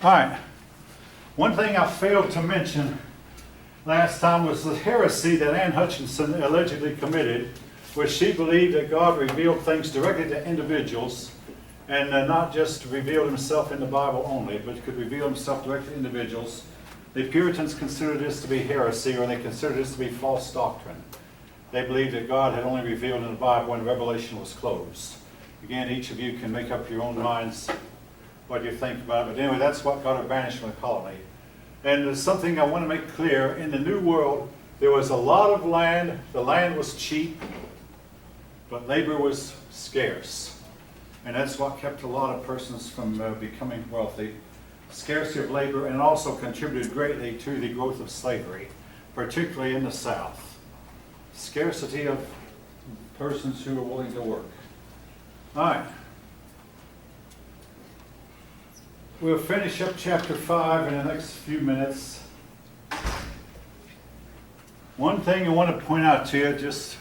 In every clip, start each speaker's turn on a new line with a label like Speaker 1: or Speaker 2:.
Speaker 1: All right. One thing I failed to mention last time was the heresy that Ann Hutchinson allegedly committed, where she believed that God revealed things directly to individuals and not just revealed himself in the Bible only, but could reveal himself directly to individuals. The Puritans considered this to be heresy, or they considered this to be false doctrine. They believed that God had only revealed in the Bible when Revelation was closed. Again, each of you can make up your own minds what you think about it. But anyway, that's what got her banished from the colony. And there's something I want to make clear. In the New World, there was a lot of land. The land was cheap, but labor was scarce. And that's what kept a lot of persons from becoming wealthy. Scarcity of labor, and also contributed greatly to the growth of slavery, particularly in the South. Scarcity of persons who were willing to work. All right. We'll finish up chapter 5 in the next few minutes. One thing I want to point out to you, just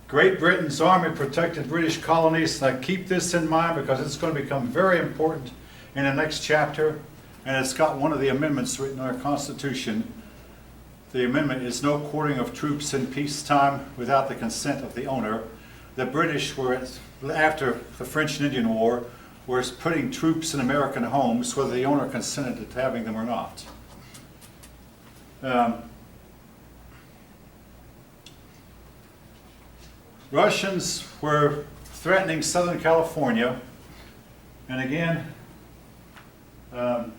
Speaker 1: Great Britain's army protected British colonies. Now keep this in mind because it's going to become very important in the next chapter. And it's got one of the amendments written in our Constitution. The amendment is no quartering of troops in peacetime without the consent of the owner. The British were, after the French and Indian War, were putting troops in American homes whether the owner consented to having them or not. Russians were threatening Southern California, and again, the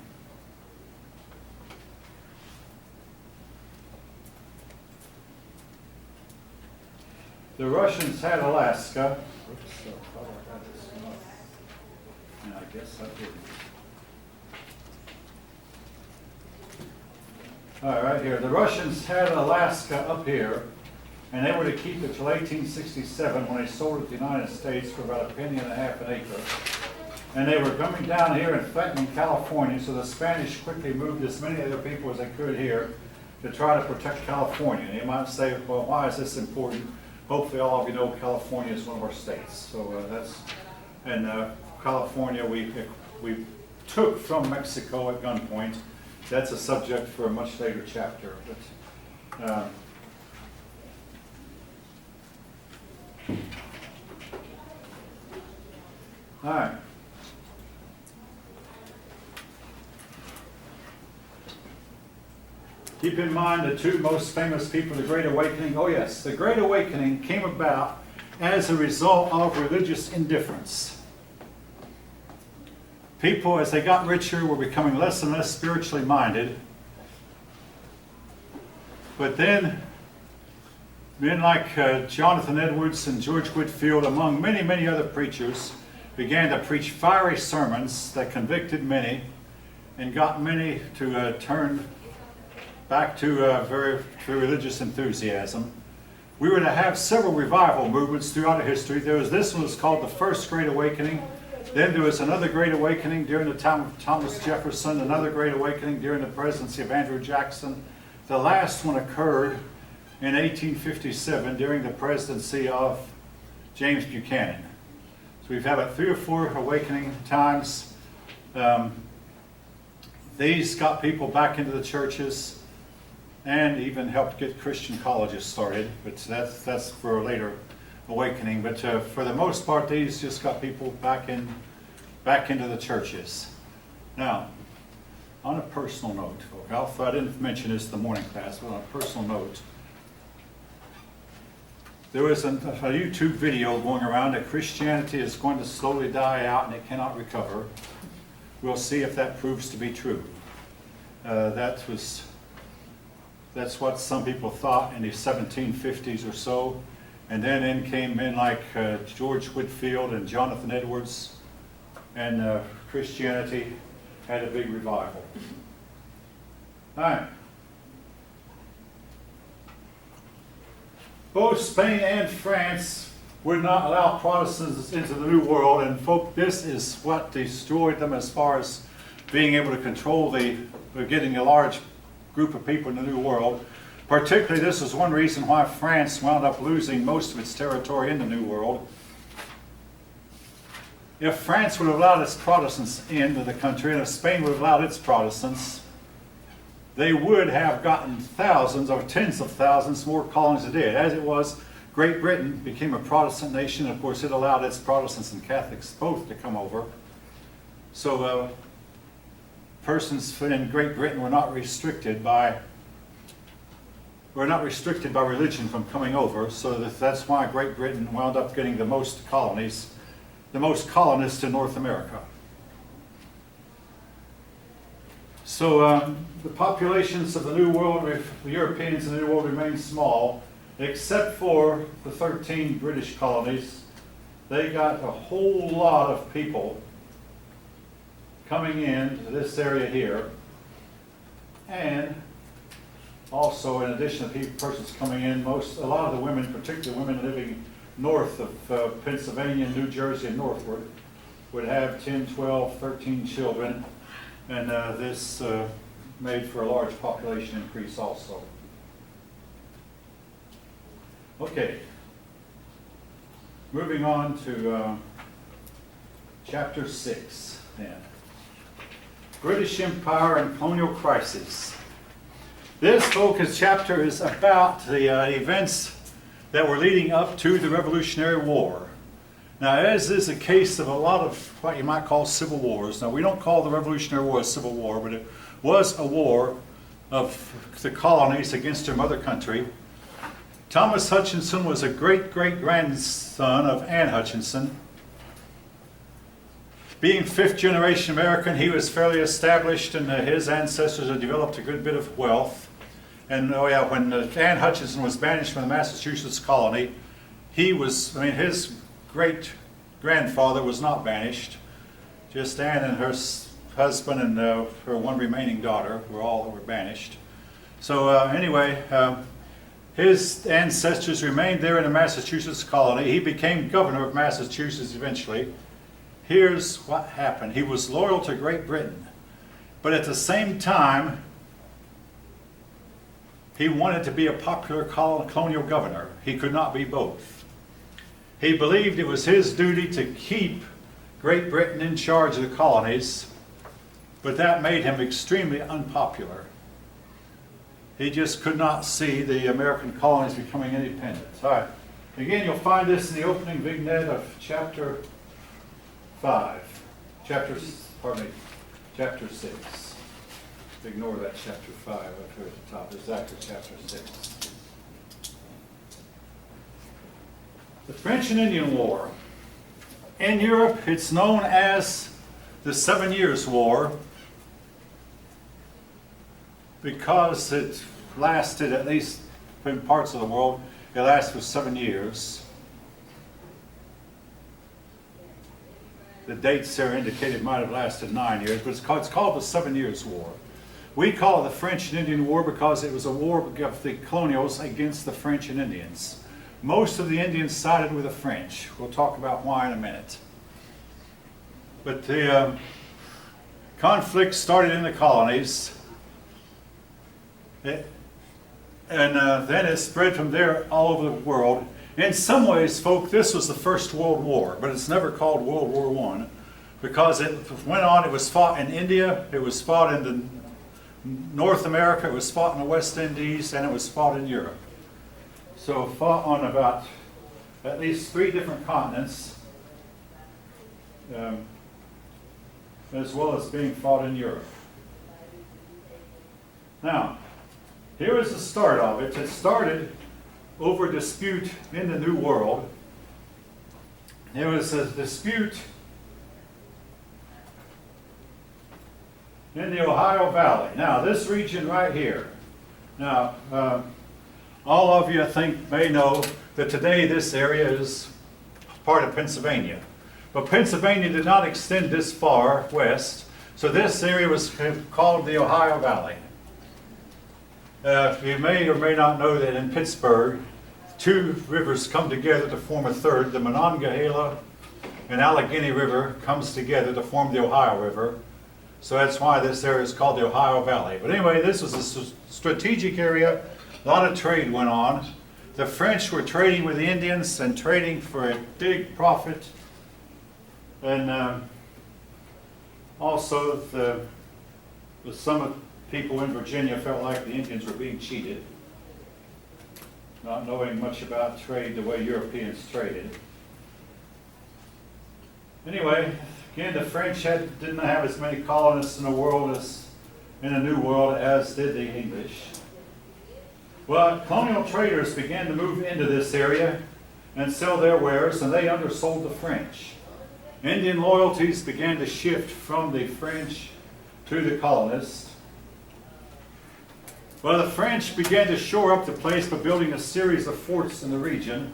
Speaker 1: Russians had Alaska. And I guess I didn't. All right, right here. The Russians had Alaska up here, and they were to keep it till 1867 when they sold it to the United States for about $1.50 an acre. And they were coming down here and threatening California, so the Spanish quickly moved as many other people as they could here to try to protect California. And you might say, well, why is this important? Hopefully all of you know California is one of our states. So California we took from Mexico at gunpoint. That's a subject for a much later chapter. But, all right. Keep in mind the two most famous people of the Great Awakening. Oh yes, the Great Awakening came about as a result of religious indifference. People, as they got richer, were becoming less and less spiritually minded. But then, men like Jonathan Edwards and George Whitefield, among many, many other preachers, began to preach fiery sermons that convicted many and got many to turn back to very religious enthusiasm. We were to have several revival movements throughout our history. This one was called the First Great Awakening. Then there was another Great Awakening during the time of Thomas Jefferson, another Great Awakening during the presidency of Andrew Jackson. The last one occurred in 1857 during the presidency of James Buchanan. So we've had about 3 or 4 awakening times. These got people back into the churches and even helped get Christian colleges started, but that's for a later awakening. But for the most part, these just got people back into the churches. Now, on a personal note, I didn't mention this in the morning class, but on a personal note, there was a YouTube video going around that Christianity is going to slowly die out and it cannot recover. We'll see if that proves to be true. That's what some people thought in the 1750s or so. And then in came men like George Whitefield and Jonathan Edwards, and Christianity had a big revival. All right. Both Spain and France would not allow Protestants into the New World, and folk, this is what destroyed them as far as being able to control getting a large group of people in the New World. Particularly, this is one reason why France wound up losing most of its territory in the New World. if France would have allowed its Protestants into the country, and if Spain would have allowed its Protestants, they would have gotten thousands or tens of thousands more colonies than they did. As it was, Great Britain became a Protestant nation. Of course, it allowed its Protestants and Catholics both to come over. So persons in Great Britain were not restricted by religion from coming over. So that's why Great Britain wound up getting the most colonies, the most colonists in North America. So the populations of the New World, the Europeans in the New World remain small, except for the 13 British colonies. They got a whole lot of people coming in to this area here. And also, in addition to persons coming in, a lot of the women, particularly women living north of Pennsylvania, New Jersey, and northward, would have 10, 12, 13 children. And this made for a large population increase also. Okay, moving on to chapter 6 then. British Empire and Colonial Crisis. This focus chapter is about the events that were leading up to the Revolutionary War. Now, as is the case of a lot of what you might call civil wars, now we don't call the Revolutionary War a civil war, but it was a war of the colonies against their mother country. Thomas Hutchinson was a great-great-grandson of Anne Hutchinson. Being fifth-generation American, he was fairly established, and his ancestors had developed a good bit of wealth. And when Anne Hutchinson was banished from the Massachusetts colony, his great-grandfather was not banished. Just Anne and her husband and her one remaining daughter were all that were banished. So anyway, his ancestors remained there in the Massachusetts colony. He became governor of Massachusetts eventually. Here's what happened. He was loyal to Great Britain, but at the same time, he wanted to be a popular colonial governor. He could not be both. He believed it was his duty to keep Great Britain in charge of the colonies, but that made him extremely unpopular. He just could not see the American colonies becoming independent. All right. Again, you'll find this in the opening vignette of chapter 5. Chapter 6. Ignore that chapter 5 up here at the top. It's actually chapter 6. The French and Indian War. In Europe, it's known as the 7 Years' War because it lasted, at least in parts of the world, it lasted for 7 years. The dates there indicated might have lasted 9 years, but it's called the 7 Years' War. We call it the French and Indian War because it was a war of the colonials against the French and Indians. Most of the Indians sided with the French. We'll talk about why in a minute. But the conflict started in the colonies, and then it spread from there all over the world. In some ways, folk, this was the First World War, but it's never called World War I because it went on. It was fought in India, it was fought in North America, it was fought in the West Indies, and it was fought in Europe. So fought on about at least 3 different continents, as well as being fought in Europe. Now, here is the start of it. It started over dispute in the New World. There was a dispute in the Ohio Valley. Now, this region right here. Now, all of you, I think, may know that today this area is part of Pennsylvania. But Pennsylvania did not extend this far west, so this area was called the Ohio Valley. You may or may not know that in Pittsburgh, 2 rivers come together to form a third. The Monongahela and Allegheny River comes together to form the Ohio River. So that's why this area is called the Ohio Valley. But anyway, this was a strategic area. A lot of trade went on. The French were trading with the Indians and trading for a big profit. And also, some of the people in Virginia felt like the Indians were being cheated, not knowing much about trade the way Europeans traded. Anyway, again, the French didn't have as many colonists in the world as in the New World as did the English. Well, colonial traders began to move into this area and sell their wares, and they undersold the French. Indian loyalties began to shift from the French to the colonists. Well, the French began to shore up the place by building a series of forts in the region.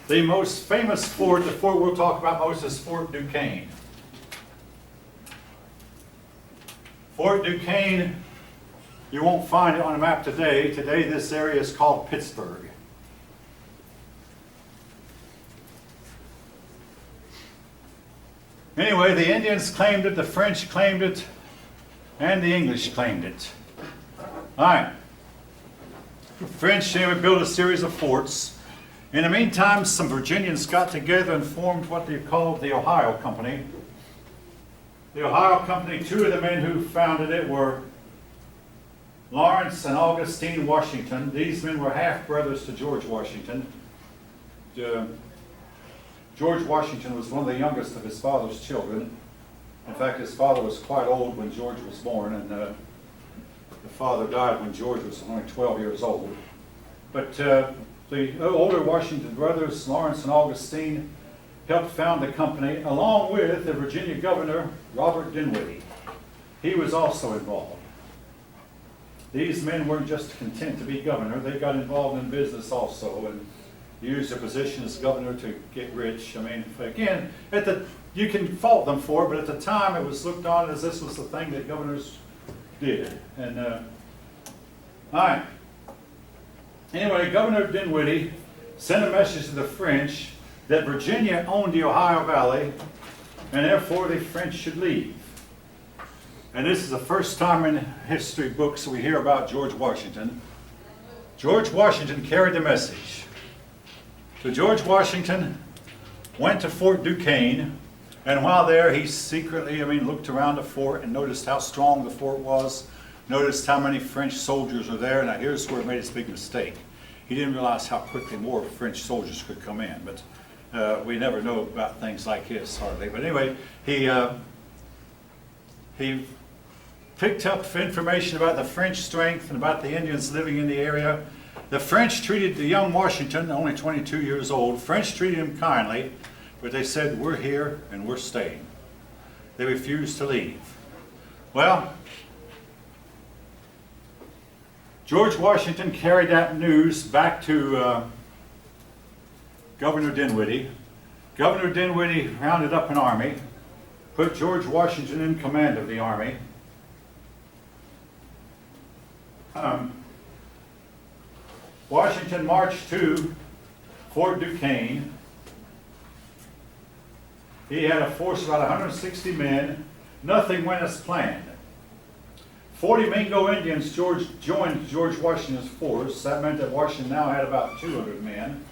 Speaker 1: The most famous fort, the fort we'll talk about most, is Fort Duquesne. Fort Duquesne, you won't find it on a map today. Today this area is called Pittsburgh. Anyway, the Indians claimed it, the French claimed it, and the English claimed it. All right. The French, they would build a series of forts. In the meantime, some Virginians got together and formed what they called the Ohio Company. The Ohio Company, two of the men who founded it were Lawrence and Augustine Washington. These men were half-brothers to George Washington. George Washington was one of the youngest of his father's children. In fact, his father was quite old when George was born, and the father died when George was only 12 years old. But the older Washington brothers, Lawrence and Augustine, helped found the company, along with the Virginia governor, Robert Dinwiddie. He was also involved. These men weren't just content to be governor, they got involved in business also, and used their position as governor to get rich. I mean, again, you can fault them for it, but at the time it was looked on as this was the thing that governors did. And all right. Anyway, Governor Dinwiddie sent a message to the French that Virginia owned the Ohio Valley, and therefore the French should leave. And this is the first time in history books we hear about George Washington. George Washington carried the message. So George Washington went to Fort Duquesne, and while there he secretly, looked around the fort and noticed how strong the fort was, noticed how many French soldiers were there. Now here's where he made his big mistake. He didn't realize how quickly more French soldiers could come in, but we never know about things like this hardly. But anyway, he picked up information about the French strength and about the Indians living in the area. The French treated the young Washington, only 22 years old, French treated him kindly, but they said, we're here and we're staying. They refused to leave. Well, George Washington carried that news back to Governor Dinwiddie. Governor Dinwiddie rounded up an army, put George Washington in command of the army. Washington marched to Fort Duquesne. He had a force of about 160 men. Nothing went as planned. 40 Mingo Indians joined George Washington's force. That meant that Washington now had about 200 men.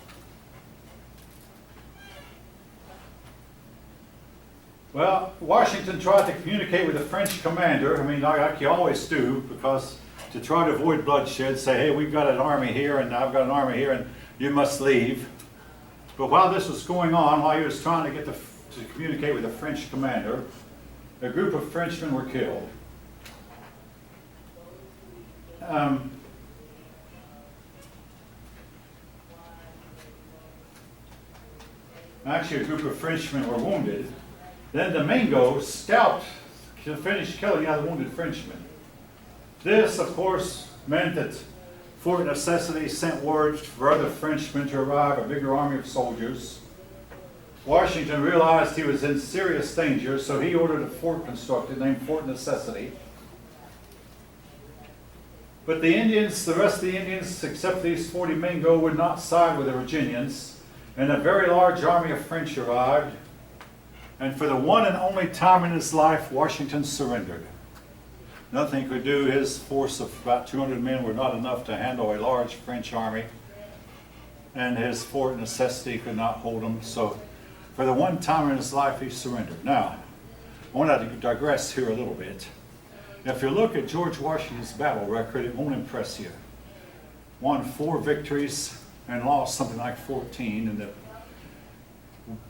Speaker 1: Well, Washington tried to communicate with the French commander, like you always do, because to try to avoid bloodshed, say, hey, we've got an army here, and I've got an army here, and you must leave. But while this was going on, while he was trying to to communicate with the French commander, a group of Frenchmen were killed. Actually, a group of Frenchmen were wounded. Then the Mingos scalped to finish killing the other wounded Frenchmen. This, of course, meant that Fort Necessity sent word for other Frenchmen to arrive, a bigger army of soldiers. Washington realized he was in serious danger, so he ordered a fort constructed named Fort Necessity. But the Indians, the rest of the Indians, except these 40 Mingo, would not side with the Virginians, and a very large army of French arrived. And for the one and only time in his life, Washington surrendered. Nothing could do. His force of about 200 men were not enough to handle a large French army, and his Fort Necessity could not hold him. So for the one time in his life he surrendered. Now, I want to digress here a little bit. If you look at George Washington's battle record, it won't impress you. Won 4 victories and lost something like 14 in the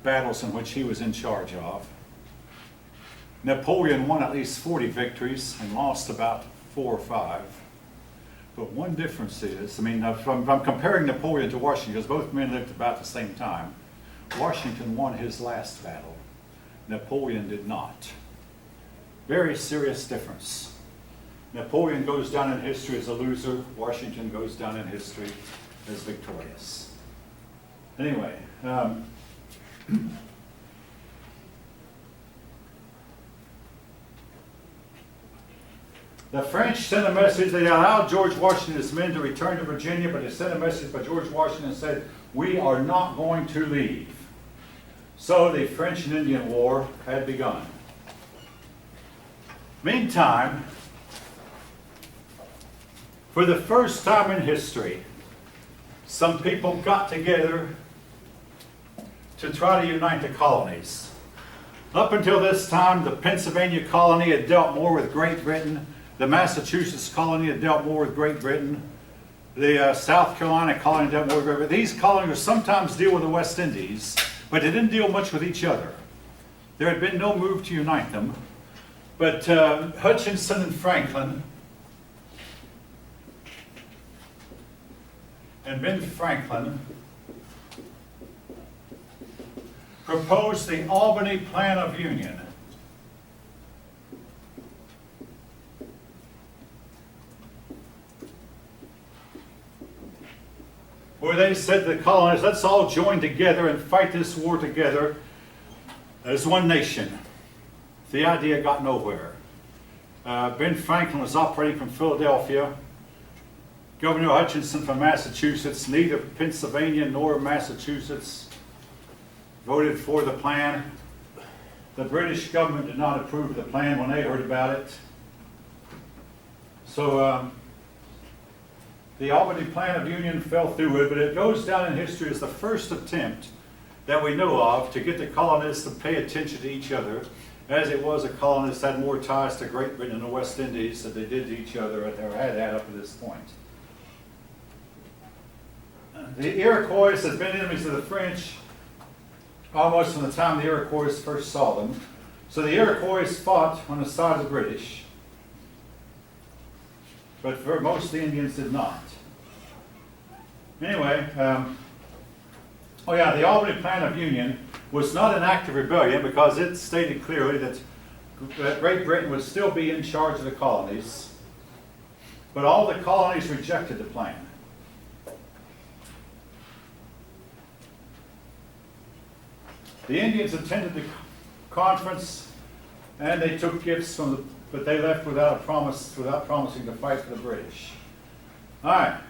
Speaker 1: battles in which he was in charge of. Napoleon won at least 40 victories and lost about 4 or 5. But one difference is, if I'm comparing Napoleon to Washington, because both men lived about the same time, Washington won his last battle. Napoleon did not. Very serious difference. Napoleon goes down in history as a loser. Washington goes down in history as victorious. Anyway, the French sent a message. They allowed George Washington and his men to return to Virginia, but they sent a message by George Washington and said, "We are not going to leave." So the French and Indian War had begun. Meantime, for the first time in history, some people got together to try to unite the colonies. Up until this time, the Pennsylvania colony had dealt more with Great Britain. The Massachusetts colony had dealt more with Great Britain. The South Carolina colony dealt more with Great Britain. These colonies would sometimes deal with the West Indies, but they didn't deal much with each other. There had been no move to unite them. But Hutchinson and Franklin and Ben Franklin proposed the Albany Plan of Union. Where they said to the colonists, let's all join together and fight this war together as one nation. The idea got nowhere. Ben Franklin was operating from Philadelphia. Governor Hutchinson from Massachusetts. Neither Pennsylvania nor Massachusetts voted for the plan. The British government did not approve of the plan when they heard about it. So the Albany Plan of Union fell through it, but it goes down in history as the first attempt that we know of to get the colonists to pay attention to each other, as it was the colonists had more ties to Great Britain and the West Indies than they did to each other, or had up to this point. The Iroquois had been enemies of the French almost from the time the Iroquois first saw them. So the Iroquois fought on the side of the British, but for most of the Indians did not. Anyway, the Albany Plan of Union was not an act of rebellion because it stated clearly that Great Britain would still be in charge of the colonies, but all the colonies rejected the plan. The Indians attended the conference and they took gifts from the, but they left without promising to fight for the British. All right,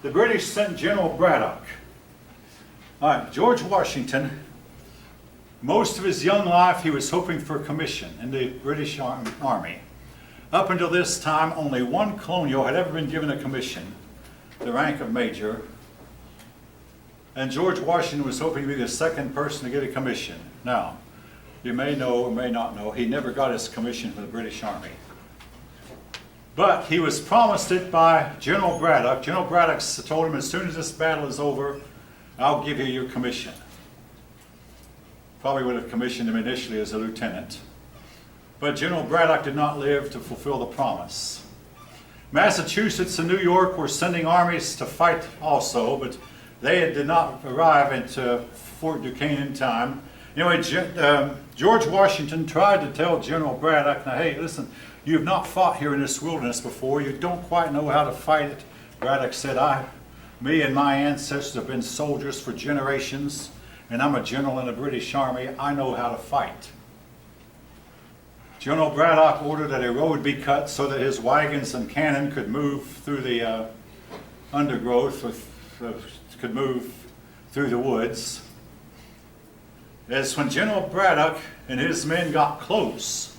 Speaker 1: the British sent General Braddock. All right, George Washington, most of his young life he was hoping for a commission in the British Army. Up until this time, only one colonial had ever been given a commission, the rank of major. And George Washington was hoping to be the second person to get a commission. Now, you may know or may not know, he never got his commission for the British Army. But he was promised it by General Braddock. General Braddock told him, as soon as this battle is over, I'll give you your commission. Probably would have commissioned him initially as a lieutenant. But General Braddock did not live to fulfill the promise. Massachusetts and New York were sending armies to fight also, but they did not arrive at Fort Duquesne in time. Anyway, George Washington tried to tell General Braddock, now, hey, listen, you have not fought here in this wilderness before. You don't quite know how to fight it. Braddock said, me and my ancestors have been soldiers for generations, and I'm a general in the British Army. I know how to fight. General Braddock ordered that a road be cut so that his wagons and cannon could move through the undergrowth, could move through the woods. As when General Braddock and his men got close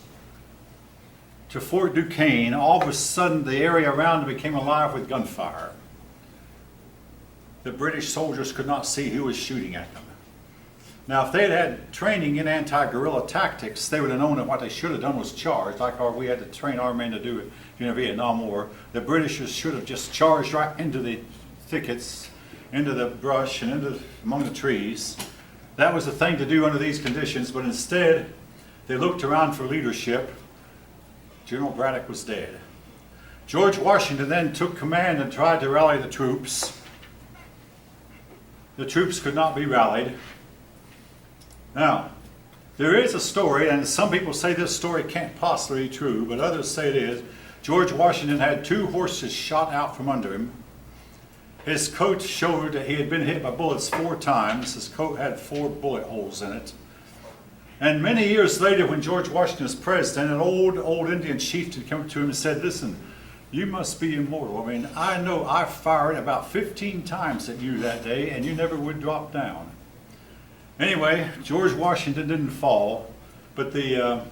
Speaker 1: to Fort Duquesne, all of a sudden the area around it became alive with gunfire. The British soldiers could not see who was shooting at them. Now, if they had training in anti-guerrilla tactics, they would have known that what they should have done was charge, like we had to train our men to do it in the Vietnam War. The Britishers should have just charged right into the thickets, into the brush, and among the trees. That was the thing to do under these conditions, but instead, they looked around for leadership. General Braddock was dead. George Washington then took command and tried to rally the troops. The troops could not be rallied. Now, there is a story, and some people say this story can't possibly be true, but others say it is. George Washington had 2 horses shot out from under him. His coat showed that he had been hit by bullets 4 times. His coat had 4 bullet holes in it. And many years later, when George Washington was president, an old Indian chieftain came to him and said, "Listen, you must be immortal. I mean, I know I fired about 15 times at you that day, and you never would drop down." Anyway, George Washington didn't fall, but the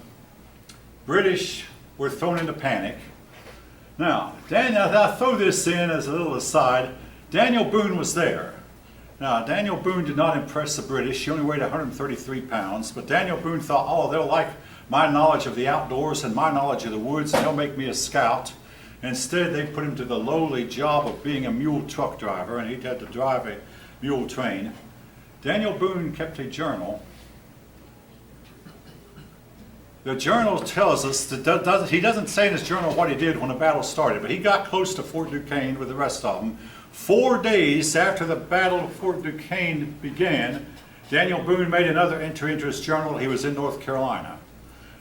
Speaker 1: British were thrown into panic. Now, I'll throw this in as a little aside. Daniel Boone was there. Now, Daniel Boone did not impress the British. He only weighed 133 pounds, but Daniel Boone thought, oh, they'll like my knowledge of the outdoors and my knowledge of the woods, and they'll make me a scout. Instead, they put him to the lowly job of being a mule truck driver, and he had to drive a mule train. Daniel Boone kept a journal. The journal tells us that he doesn't say in his journal what he did when the battle started, but he got close to Fort Duquesne with the rest of them. 4 days after the Battle of Fort Duquesne began, Daniel Boone made another entry into his journal. He was in North Carolina.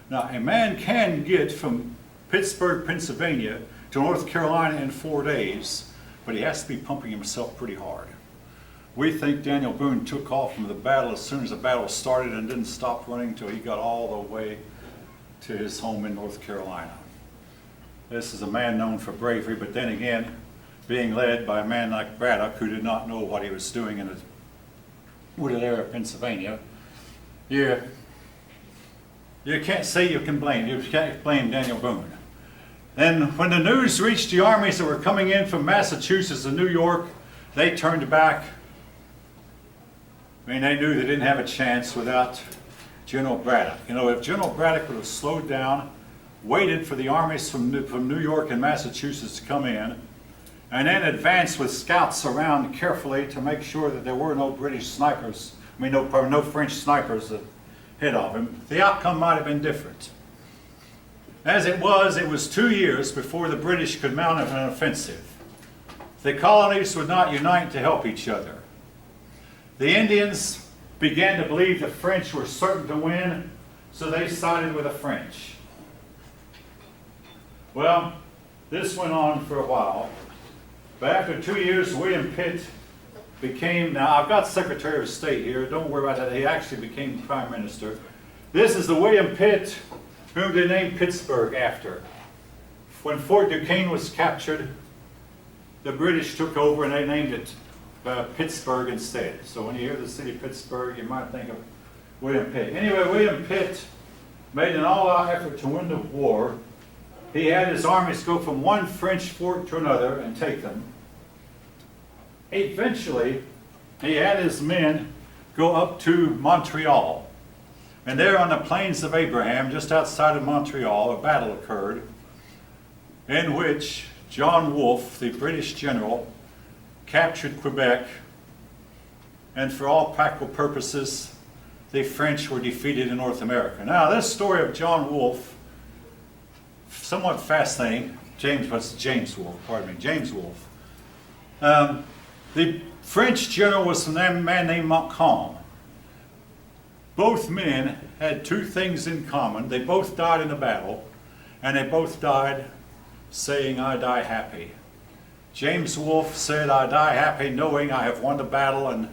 Speaker 1: Now, a man can get from Pittsburgh, Pennsylvania to North Carolina in 4 days, but he has to be pumping himself pretty hard. We think Daniel Boone took off from the battle as soon as the battle started and didn't stop running until he got all the way to his home in North Carolina. This is a man known for bravery, but then again, being led by a man like Braddock, who did not know what he was doing in the wooded area of Pennsylvania, you can't say you can't blame Daniel Boone. And when the news reached the armies that were coming in from Massachusetts and New York, they turned back. I mean, they knew they didn't have a chance without General Braddock. You know, if General Braddock would have slowed down, waited for the armies from New York and Massachusetts to come in, and then advanced with scouts around carefully to make sure that there were no British snipers, no French snipers ahead of him, the outcome might have been different. As it was 2 years before the British could mount an offensive. The colonies would not unite to help each other. The Indians began to believe the French were certain to win, so they sided with the French. Well, this went on for a while, but after 2 years, William Pitt became, now I've got Secretary of State here, don't worry about that, he actually became Prime Minister. This is the William Pitt whom they named Pittsburgh after. When Fort Duquesne was captured, the British took over and they named it Pittsburgh instead. So when you hear the city of Pittsburgh, you might think of William Pitt. Anyway, William Pitt made an all-out effort to win the war. He had his armies go from one French fort to another and take them. Eventually, he had his men go up to Montreal. And there on the Plains of Abraham, just outside of Montreal, a battle occurred in which John Wolfe, the British general, captured Quebec, and for all practical purposes, the French were defeated in North America. Now, this story of John Wolfe, somewhat fascinating. James Wolfe. The French general was a man named Montcalm. Both men had 2 things in common. They both died in the battle, and they both died saying, "I die happy." James Wolfe said, "I die happy knowing I have won the battle, and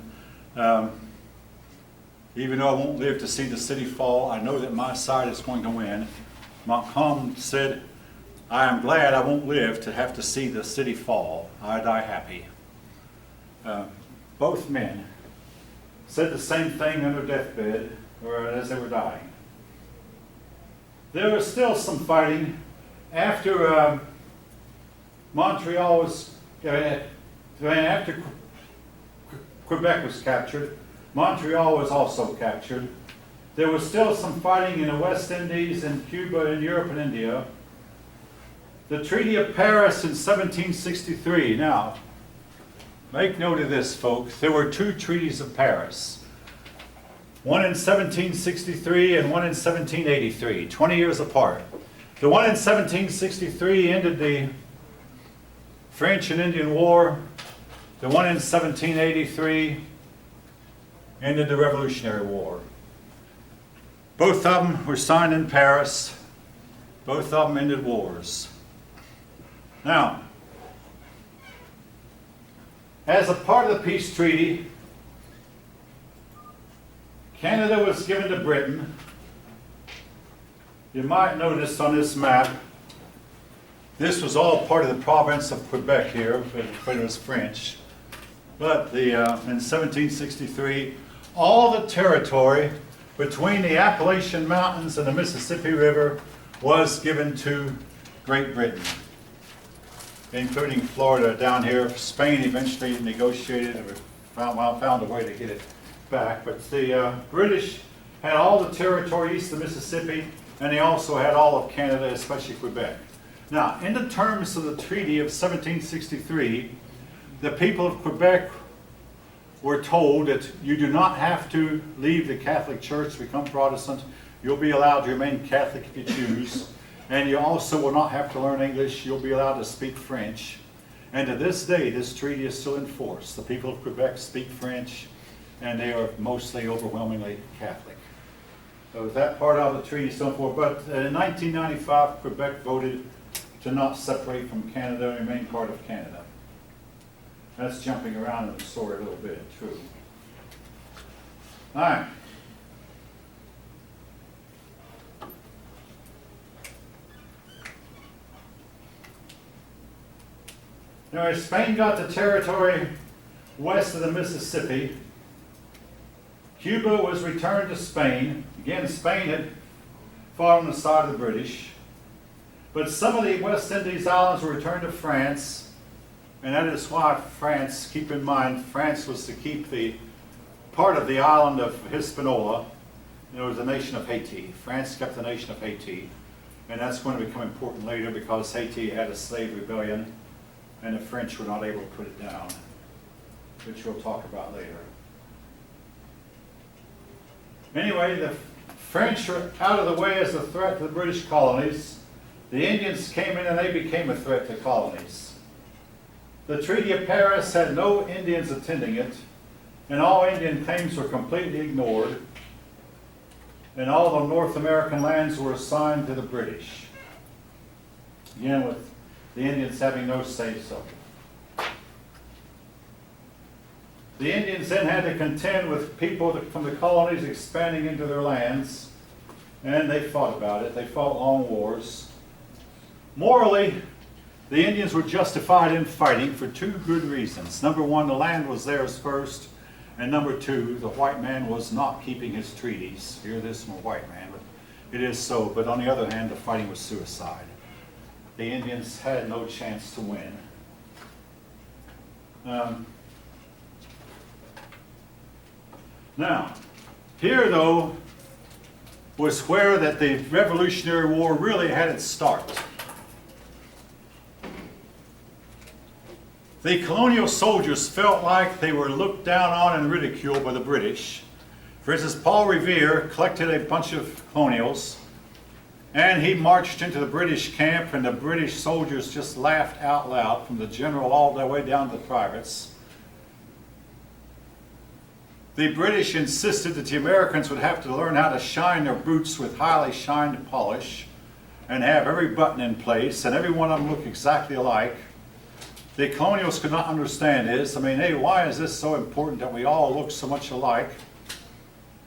Speaker 1: even though I won't live to see the city fall, I know that my side is going to win." Montcalm said, "I am glad I won't live to have to see the city fall. I die happy." Both men said the same thing on their deathbed, or as they were dying. There was still some fighting after after Quebec was captured. Montreal was also captured. There was still some fighting in the West Indies and Cuba and Europe and India. The Treaty of Paris in 1763. Now, make note of this, folks. There were two treaties of Paris. One in 1763 and one in 1783, 20 years apart. The one in 1763 ended the French and Indian War. The one in 1783 ended the Revolutionary War. Both of them were signed in Paris. Both of them ended wars. Now, as a part of the peace treaty, Canada was given to Britain. You might notice on this map, this was all part of the province of Quebec here, but it was French. But in 1763, all the territory between the Appalachian Mountains and the Mississippi River was given to Great Britain, including Florida down here. Spain eventually negotiated and found a way to get it back. But the British had all the territory east of Mississippi, and they also had all of Canada, especially Quebec. Now, in the terms of the Treaty of 1763, the people of Quebec were told that you do not have to leave the Catholic Church to become Protestant. You'll be allowed to remain Catholic if you choose. And you also will not have to learn English. You'll be allowed to speak French. And to this day, this treaty is still in force. The people of Quebec speak French, and they are mostly overwhelmingly Catholic. So that part of the treaty is still in force. But in 1995, Quebec voted to not separate from Canada and remain part of Canada. That's jumping around in the story a little bit, too. All right. Now, as Spain got the territory west of the Mississippi, Cuba was returned to Spain. Again, Spain had fought on the side of the British. But some of the West Indies islands were returned to France. And that is why France, keep in mind, France was to keep the part of the island of Hispaniola. It was the nation of Haiti. France kept the nation of Haiti. And that's going to become important later because Haiti had a slave rebellion and the French were not able to put it down, which we'll talk about later. Anyway, the French were out of the way as a threat to the British colonies. The Indians came in and they became a threat to colonies. The Treaty of Paris had no Indians attending it, and all Indian claims were completely ignored, and all the North American lands were assigned to the British. Again, with the Indians having no say-so. The Indians then had to contend with people from the colonies expanding into their lands, and they fought about it. They fought long wars. Morally, the Indians were justified in fighting for two good reasons. Number one, the land was theirs first, and number two, the white man was not keeping his treaties. Hear this from a white man, but it is so. But on the other hand, the fighting was suicide. The Indians had no chance to win. Now, here though was where that the Revolutionary War really had its start. The colonial soldiers felt like they were looked down on and ridiculed by the British. For instance, Paul Revere collected a bunch of colonials and he marched into the British camp, and the British soldiers just laughed out loud, from the general all the way down to the privates. The British insisted that the Americans would have to learn how to shine their boots with highly shined polish and have every button in place and every one of them look exactly alike. The colonials could not understand this. I mean, hey, why is this so important that we all look so much alike?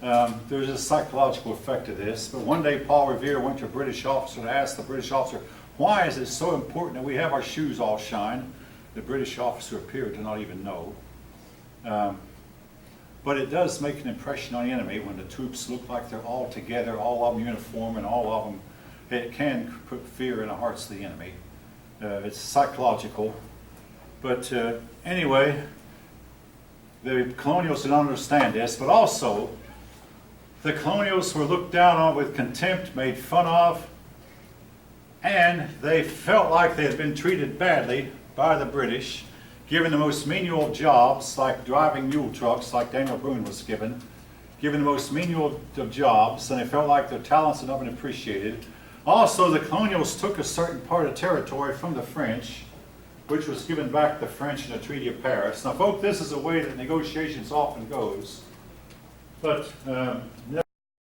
Speaker 1: There's a psychological effect of this. But one day Paul Revere went to a British officer to ask the British officer, why is it so important that we have our shoes all shine? The British officer appeared to not even know. But it does make an impression on the enemy when the troops look like they're all together, all of them uniform, and all of them, it can put fear in the hearts of the enemy. It's psychological. But anyway, the colonials did not understand this, but also the colonials were looked down on with contempt, made fun of, and they felt like they had been treated badly by the British, given the most menial jobs like driving mule trucks like Daniel Boone was given the most menial of jobs, and they felt like their talents had not been appreciated. Also, the colonials took a certain part of territory from the French, which was given back to the French in the Treaty of Paris. Now, folks, this is a way that negotiations often goes, but